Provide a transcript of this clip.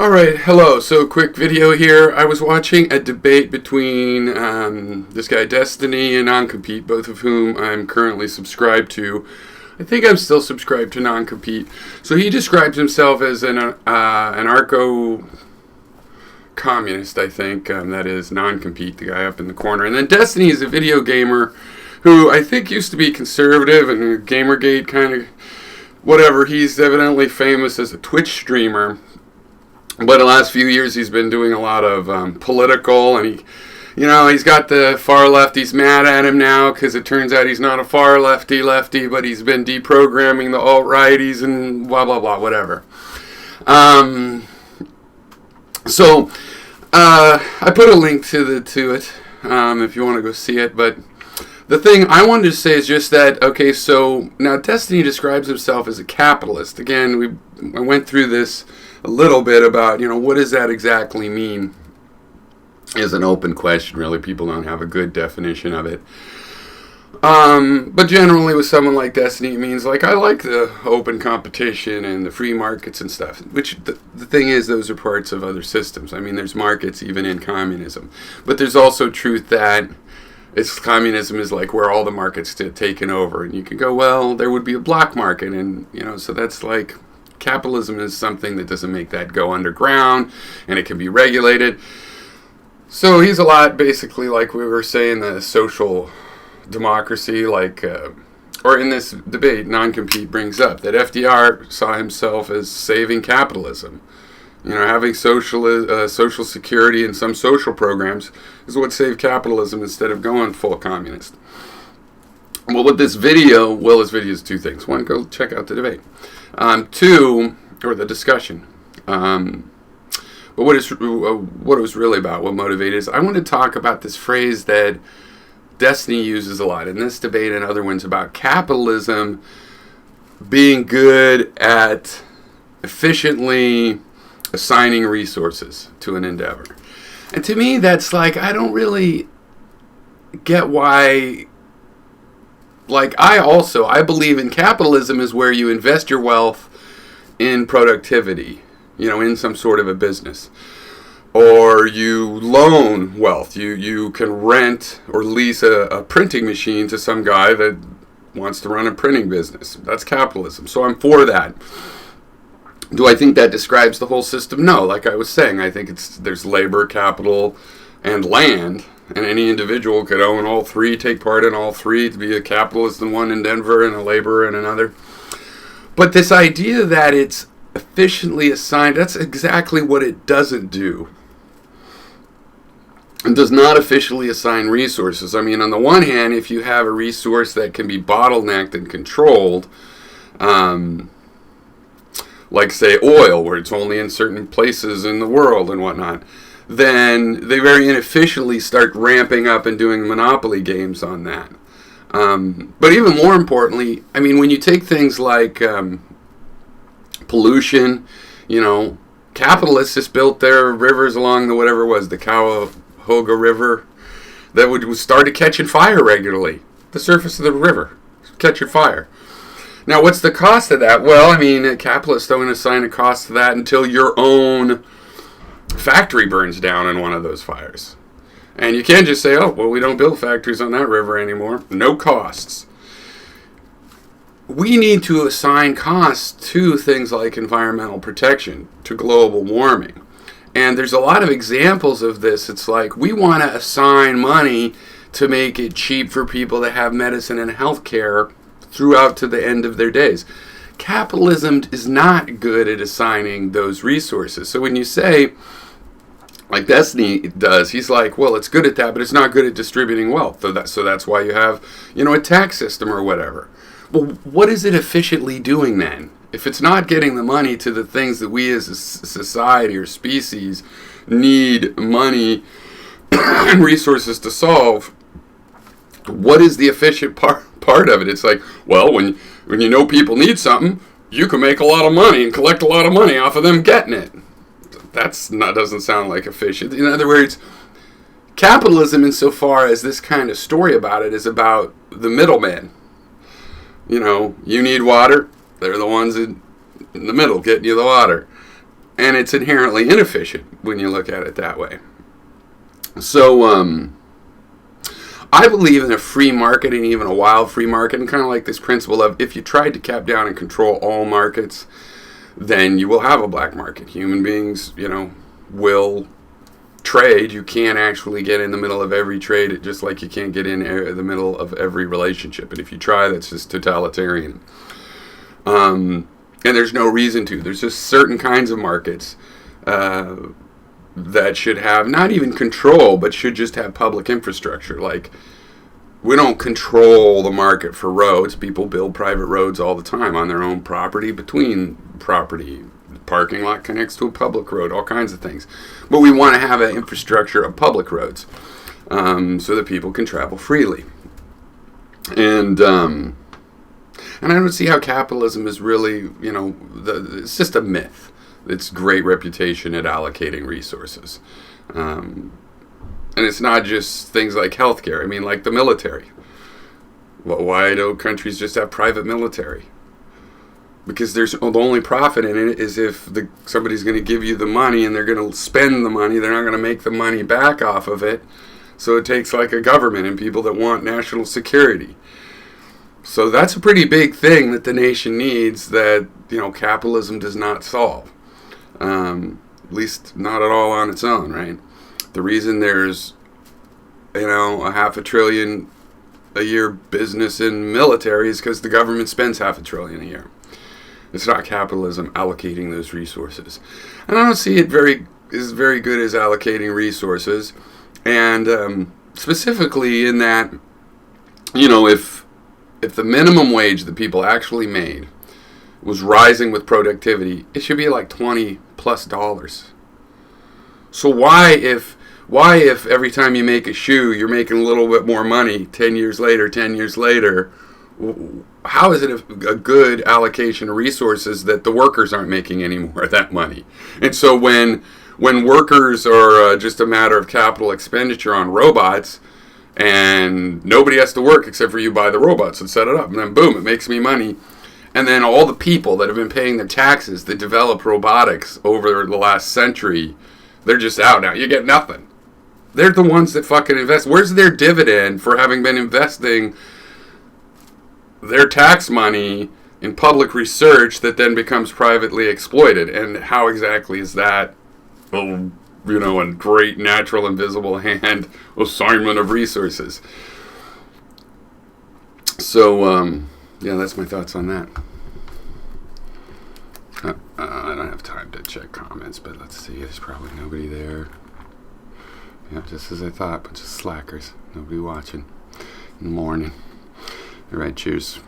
Alright, hello. So, quick video here. I was watching a debate between this guy Destiny and Non-Compete, both of whom I'm currently subscribed to. I think I'm still subscribed to Non-Compete. So he describes himself as an anarcho-communist, I think. That is Non-Compete, the guy up in the corner. And then Destiny is a video gamer who I think used to be conservative and Gamergate kind of whatever. He's evidently famous as a Twitch streamer. But the last few years he's been doing a lot of political, and he's got the far left. He's mad at him now because it turns out he's not a far lefty, but he's been deprogramming the alt-righties and blah, blah, blah, whatever. So I put a link to it if you want to go see it. But the thing I wanted to say is just that, okay, so now Destiny describes himself as a capitalist. Again, I went through this a little bit about, what does that exactly mean is an open question, really. People don't have a good definition of it. But generally with someone like Destiny, it means, I like the open competition and the free markets and stuff, which the thing is, those are parts of other systems. I mean, there's markets even in communism. But there's also truth that communism is where all the markets get taken over. And you can go, well, there would be a black market, and, so that's capitalism is something that doesn't make that go underground, and it can be regulated. So he's a lot, basically, like we were saying, the social democracy, or in this debate, Non-Compete brings up that FDR saw himself as saving capitalism. Having social security and some social programs is what saved capitalism instead of going full communist. Well, with this video, his video is two things. One, go check out the debate. Two, or the discussion. But what it was really about, what motivated is, I want to talk about this phrase that Destiny uses a lot in this debate and other ones about capitalism being good at efficiently assigning resources to an endeavor. And to me, that's I don't really get why. I believe in capitalism is where you invest your wealth in productivity, in some sort of a business. Or you loan wealth. You can rent or lease a printing machine to some guy that wants to run a printing business. That's capitalism. So I'm for that. Do I think that describes the whole system? No. Like I was saying, I think there's labor, capital, and land. And any individual could own all three, take part in all three, to be a capitalist in one in Denver and a laborer in another. But this idea that it's efficiently assigned, that's exactly what it doesn't do. It does not officially assign resources. I mean, on the one hand, if you have a resource that can be bottlenecked and controlled, like, say, oil, where it's only in certain places in the world and whatnot, then they very inefficiently start ramping up and doing monopoly games on that. But even more importantly, I mean, when you take things like pollution, capitalists just built their rivers along the Cuyahoga River that would started catching fire regularly. The surface of the river catching fire. Now, what's the cost of that? Well, I mean, capitalists don't assign a cost to that until your own factory burns down in one of those fires. And you can't just say, oh, well, we don't build factories on that river anymore. No costs. We need to assign costs to things like environmental protection, to global warming. And there's a lot of examples of this. It's we want to assign money to make it cheap for people to have medicine and health care throughout to the end of their days. Capitalism is not good at assigning those resources. So when you say, like Destiny does, he's well, it's good at that, but it's not good at distributing wealth. So that's why you have, a tax system or whatever. Well, what is it efficiently doing then? If it's not getting the money to the things that we as a society or species need money and resources to solve, what is the efficient part of it? It's well, when people need something, you can make a lot of money and collect a lot of money off of them getting it. Doesn't sound like efficient. In other words, capitalism, insofar as this kind of story about it, is about the middleman. You need water. They're the ones in the middle getting you the water. And it's inherently inefficient when you look at it that way. So, I believe in a free market, and even a wild free market, and kind of like this principle of if you tried to cap down and control all markets, then you will have a black market. Human beings, will trade. You can't actually get in the middle of every trade, just like you can't get in the middle of every relationship. And if you try, that's just totalitarian. And there's no reason to. There's just certain kinds of markets that should have not even control, but should just have public infrastructure. Like, we don't control the market for roads. People build private roads all the time on their own property, between property. The parking lot connects to a public road, all kinds of things. But we want to have an infrastructure of public roads so that people can travel freely. And I don't see how capitalism is really, it's just a myth. Its great reputation at allocating resources. And it's not just things like healthcare. I mean, like the military. Well, why don't countries just have private military? Because the only profit in it is if somebody's going to give you the money and they're going to spend the money. They're not going to make the money back off of it. So it takes like a government and people that want national security. So that's a pretty big thing that the nation needs that, capitalism does not solve. At least not at all on its own, right? The reason there's, a $500 billion a year business in military is because the government spends $500 billion a year. It's not capitalism allocating those resources. And I don't see it as very good as allocating resources. And specifically in that, if the minimum wage that people actually made was rising with productivity, it should be like $20+. So why if every time you make a shoe, you're making a little bit more money 10 years later, how is it a good allocation of resources that the workers aren't making any more of that money? And so when workers are just a matter of capital expenditure on robots, and nobody has to work except for you buy the robots and set it up, and then boom, it makes me money. And then all the people that have been paying their taxes that developed robotics over the last century, they're just out now. You get nothing. They're the ones that fucking invest. Where's their dividend for having been investing their tax money in public research that then becomes privately exploited? And how exactly is that a great natural invisible hand assignment of resources? So, that's my thoughts on that. I don't have time to check comments, but let's see. There's probably nobody there. Yeah, just as I thought, bunch of slackers. Nobody watching in the morning. All right, cheers.